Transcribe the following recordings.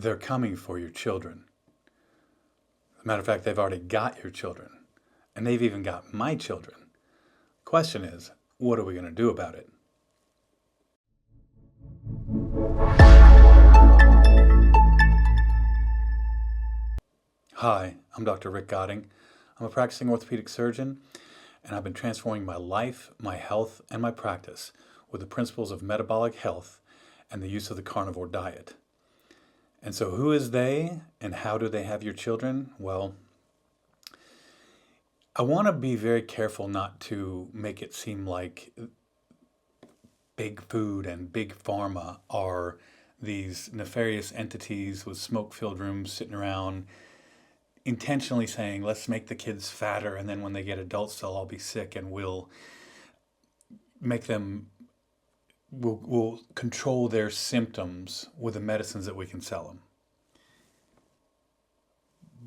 they're coming for your children. As a matter of fact, they've already got your children, and they've even got my children. Question is, what are we going to do about it? Hi, I'm Dr. Rick Godding. I'm a practicing orthopedic surgeon, and I've been transforming my life, my health, and my practice with the principles of metabolic health and the use of the carnivore diet. And so who is they and how do they have your children? Well, I want to be very careful not to make it seem like big food and big pharma are these nefarious entities with smoke-filled rooms sitting around intentionally saying, let's make the kids fatter, and then when they get adults, they'll all be sick, and we'll control their symptoms with the medicines that we can sell them.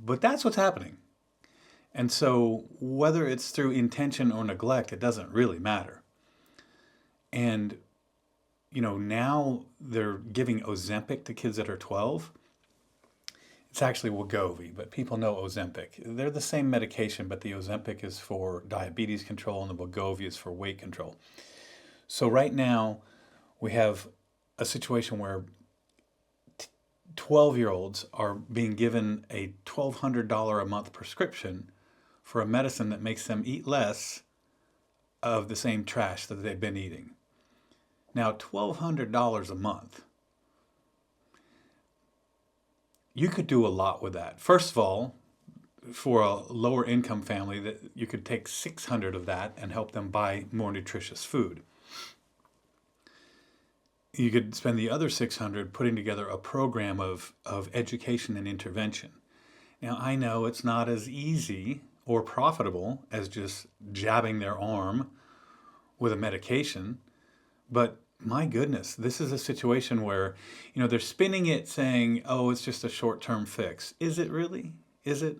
But that's what's happening. And so whether it's through intention or neglect, it doesn't really matter. And, now they're giving Ozempic to kids that are 12. It's actually Wegovy, but people know Ozempic. They're the same medication, but the Ozempic is for diabetes control and the Wegovy is for weight control. So right now we have a situation where 12-year-olds are being given a $1,200 a month prescription for a medicine that makes them eat less of the same trash that they've been eating. Now, $1,200 a month. You could do a lot with that. First of all, for a lower income family, that you could take $600 of that and help them buy more nutritious food. You could spend the other $600 putting together a program of education and intervention. Now, I know it's not as easy or profitable as just jabbing their arm with a medication, but my goodness, this is a situation where, they're spinning it saying, oh, it's just a short-term fix. Is it really? Is it?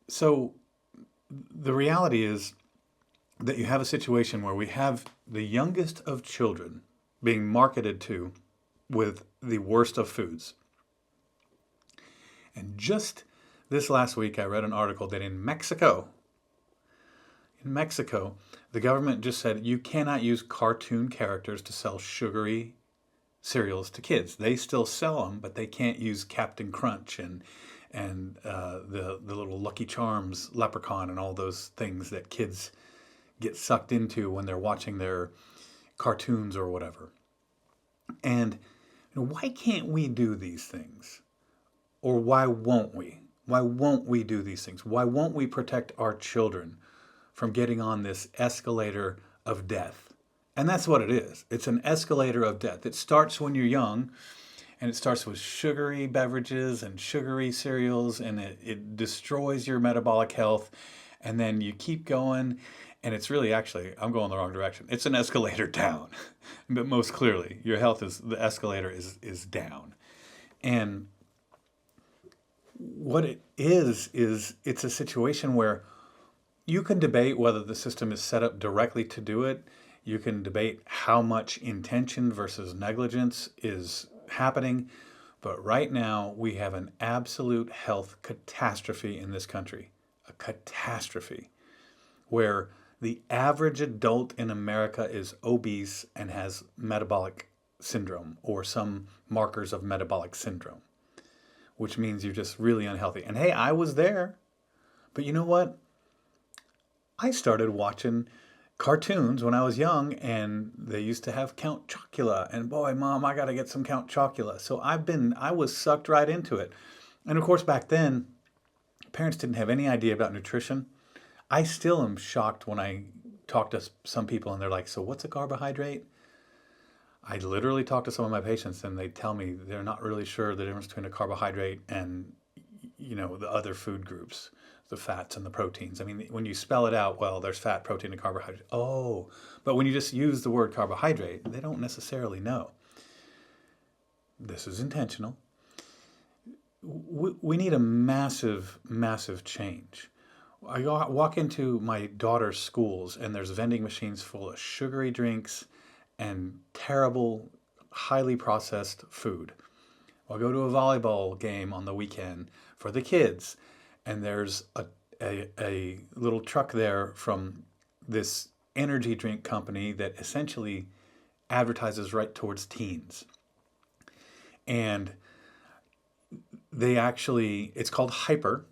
So the reality is that you have a situation where we have the youngest of children being marketed to with the worst of foods. And just this last week, I read an article that in Mexico, the government just said you cannot use cartoon characters to sell sugary cereals to kids. They still sell them, but they can't use Captain Crunch and the little Lucky Charms leprechaun and all those things that kids get sucked into when they're watching their cartoons or whatever. And why can't we do these things? Or why won't we? Why won't we do these things? Why won't we protect our children from getting on this escalator of death? And that's what it is. It's an escalator of death. It starts when you're young, and it starts with sugary beverages and sugary cereals, and it destroys your metabolic health. And then you keep going, and it's really actually, I'm going the wrong direction. It's an escalator down. But most clearly, your health the escalator is down. And what it is it's a situation where you can debate whether the system is set up directly to do it. You can debate how much intention versus negligence is happening. But right now, we have an absolute health catastrophe in this country. A catastrophe where the average adult in America is obese and has metabolic syndrome or some markers of metabolic syndrome, which means you're just really unhealthy. And hey, I was there. But you know what? I started watching cartoons when I was young, and they used to have Count Chocula. And boy, Mom, I got to get some Count Chocula. So I was sucked right into it. And of course, back then, parents didn't have any idea about nutrition. I still am shocked when I talk to some people and they're like, so what's a carbohydrate? I literally talk to some of my patients and they tell me they're not really sure the difference between a carbohydrate and, the other food groups, the fats and the proteins. I mean, when you spell it out, well, there's fat, protein, and carbohydrate. Oh, but when you just use the word carbohydrate, they don't necessarily know. This is intentional. We need a massive, massive change. I walk into my daughter's schools and there's vending machines full of sugary drinks and terrible, highly processed food. I'll go to a volleyball game on the weekend for the kids, and there's a little truck there from this energy drink company that essentially advertises right towards teens. And they actually, it's called Hyper.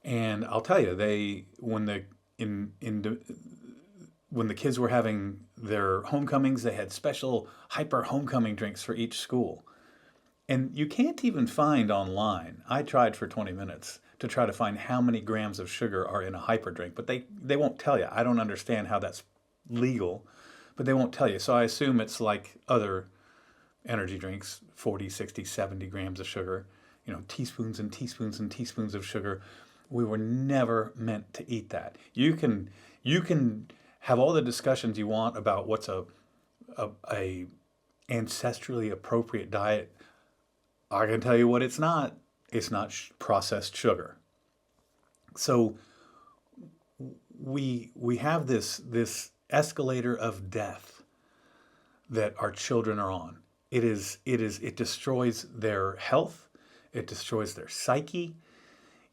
And I'll tell you, they when the in when the kids were having their homecomings, they had special Hyper homecoming drinks for each school. And you can't even find online. I tried for 20 minutes to try to find how many grams of sugar are in a Hyper drink, but they won't tell you. I don't understand how that's legal, but they won't tell you. So I assume it's like other energy drinks, 40, 60, 70 grams of sugar, teaspoons and teaspoons and teaspoons of sugar. We were never meant to eat that. You can have all the discussions you want about what's a ancestrally appropriate diet. I can tell you what it's not. It's not processed sugar. So we have this escalator of death that our children are on. It destroys their health. It destroys their psyche.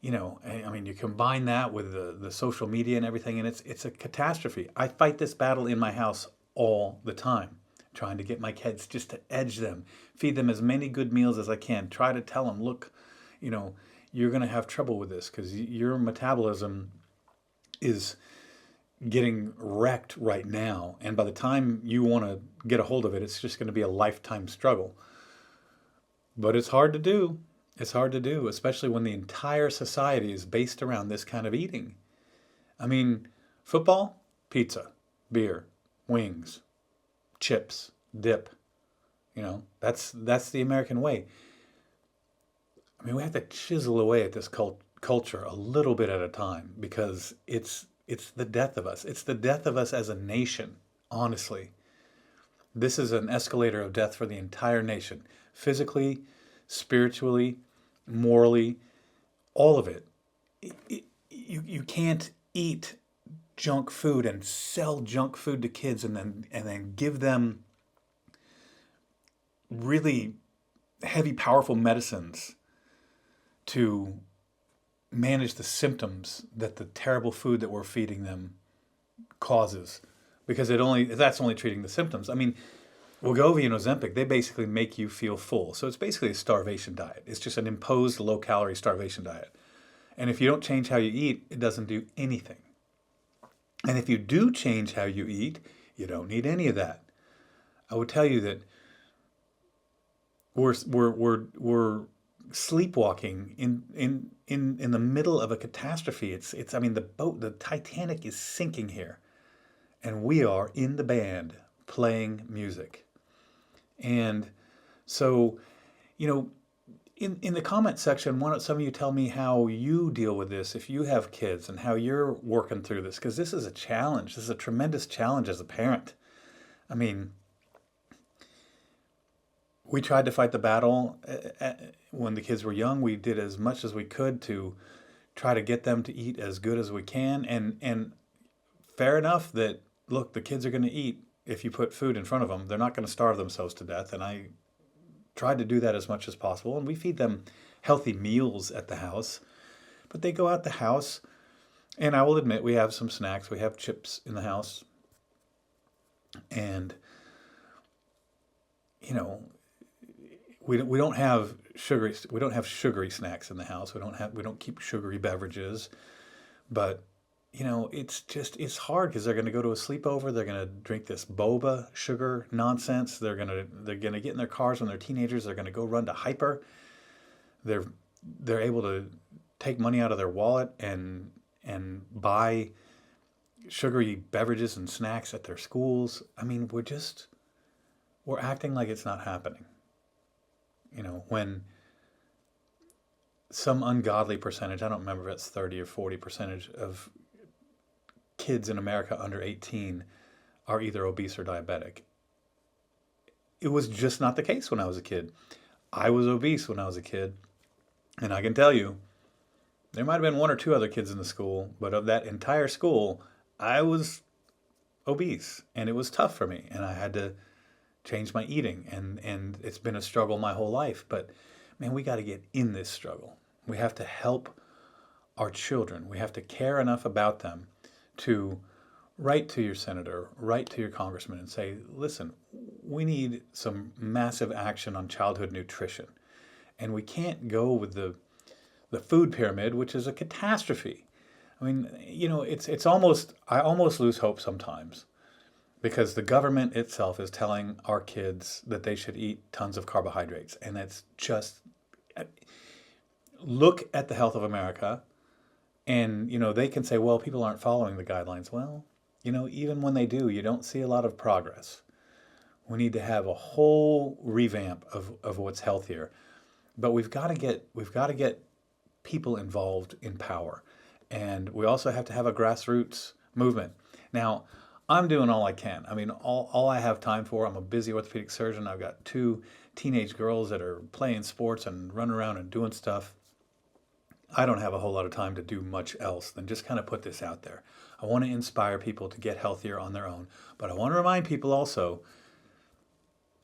I mean, you combine that with the social media and everything, and it's a catastrophe. I fight this battle in my house all the time, trying to get my kids just to edge them, feed them as many good meals as I can, try to tell them, look, you're going to have trouble with this because your metabolism is getting wrecked right now. And by the time you want to get a hold of it, it's just going to be a lifetime struggle. But it's hard to do. It's hard to do, especially when the entire society is based around this kind of eating. I mean, football, pizza, beer, wings, chips, dip. That's the American way. I mean, we have to chisel away at this culture a little bit at a time because it's the death of us. It's the death of us as a nation, honestly. This is an escalator of death for the entire nation, physically, spiritually, morally, all of it. You can't eat junk food and sell junk food to kids and then give them really heavy, powerful medicines to manage the symptoms that the terrible food that we're feeding them causes, because that's only treating the symptoms. I mean, Wegovy and Ozempic, they basically make you feel full. So it's basically a starvation diet. It's just an imposed low-calorie starvation diet. And if you don't change how you eat, it doesn't do anything. And if you do change how you eat, you don't need any of that. I would tell you that we're sleepwalking in the middle of a catastrophe. It's I mean, the Titanic is sinking here, and we are in the band playing music. And so, in the comment section, why don't some of you tell me how you deal with this if you have kids and how you're working through this? Because this is a challenge. This is a tremendous challenge as a parent. I mean, we tried to fight the battle when the kids were young. We did as much as we could to try to get them to eat as good as we can. And fair enough that, look, the kids are going to eat if you put food in front of them. They're not going to starve themselves to death. And I tried to do that as much as possible. And we feed them healthy meals at the house. But they go out the house, and I will admit we have some snacks. We have chips in the house. And, we don't have sugary snacks in the house. We don't keep sugary beverages. But it's hard because they're going to go to a sleepover. They're going to drink this boba sugar nonsense. They're going to get in their cars when they're teenagers. They're going to go run to Hyper. They're able to take money out of their wallet and buy sugary beverages and snacks at their schools. I mean, we're acting like it's not happening. When some ungodly percentage, I don't remember if it's 30 or 40% of kids in America under 18 are either obese or diabetic. It was just not the case when I was a kid. I was obese when I was a kid, and I can tell you, there might have been one or two other kids in the school, but of that entire school, I was obese, and it was tough for me, and I had to change my eating, and it's been a struggle my whole life. But man, we got to get in this struggle. We have to help our children. We have to care enough about them to write to your senator, write to your congressman and say, listen, we need some massive action on childhood nutrition. And we can't go with the food pyramid, which is a catastrophe. I mean, it's almost, I almost lose hope sometimes because the government itself is telling our kids that they should eat tons of carbohydrates. And it's just, look at the health of America and, they can say, well, people aren't following the guidelines. Well, even when they do, you don't see a lot of progress. We need to have a whole revamp of what's healthier. But we've got to get people involved in power. And we also have to have a grassroots movement. Now, I'm doing all I can. I mean, all I have time for, I'm a busy orthopedic surgeon. I've got 2 teenage girls that are playing sports and running around and doing stuff. I don't have a whole lot of time to do much else than just kind of put this out there. I want to inspire people to get healthier on their own. But I want to remind people also,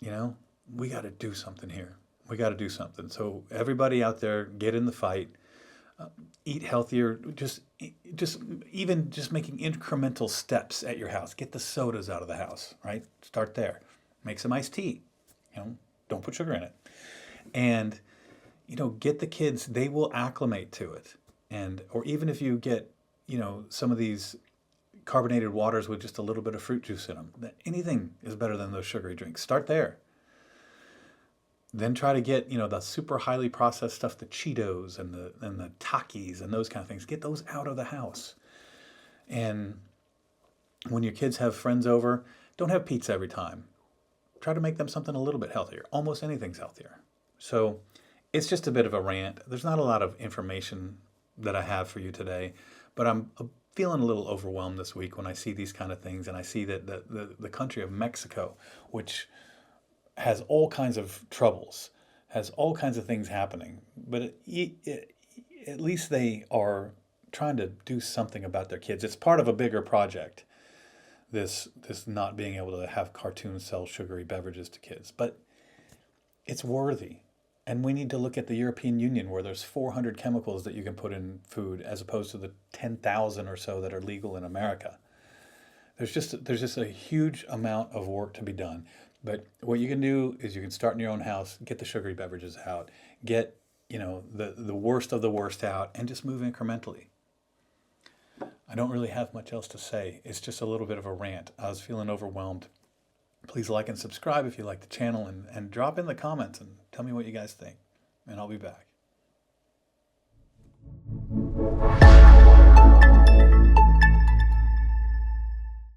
we got to do something here. We got to do something. So everybody out there, get in the fight. Eat healthier. Just making incremental steps at your house. Get the sodas out of the house, right? Start there. Make some iced tea. Don't put sugar in it. And get the kids, they will acclimate to it. Or even if you get, some of these carbonated waters with just a little bit of fruit juice in them, anything is better than those sugary drinks. Start there. Then try to get, the super highly processed stuff, the Cheetos and the Takis and those kind of things. Get those out of the house. And when your kids have friends over, don't have pizza every time. Try to make them something a little bit healthier. Almost anything's healthier. So it's just a bit of a rant. There's not a lot of information that I have for you today, but I'm feeling a little overwhelmed this week when I see these kind of things, and I see that the country of Mexico, which has all kinds of troubles, has all kinds of things happening, but at least they are trying to do something about their kids. It's part of a bigger project, this not being able to have cartoons sell sugary beverages to kids, but it's worthy. And we need to look at the European Union, where there's 400 chemicals that you can put in food as opposed to the 10,000 or so that are legal in America. There's just a huge amount of work to be done. But what you can do is you can start in your own house, get the sugary beverages out, get the worst of the worst out, and just move incrementally. I don't really have much else to say. It's just a little bit of a rant. I was feeling overwhelmed. Please like and subscribe if you like the channel, and drop in the comments and tell me what you guys think. And I'll be back.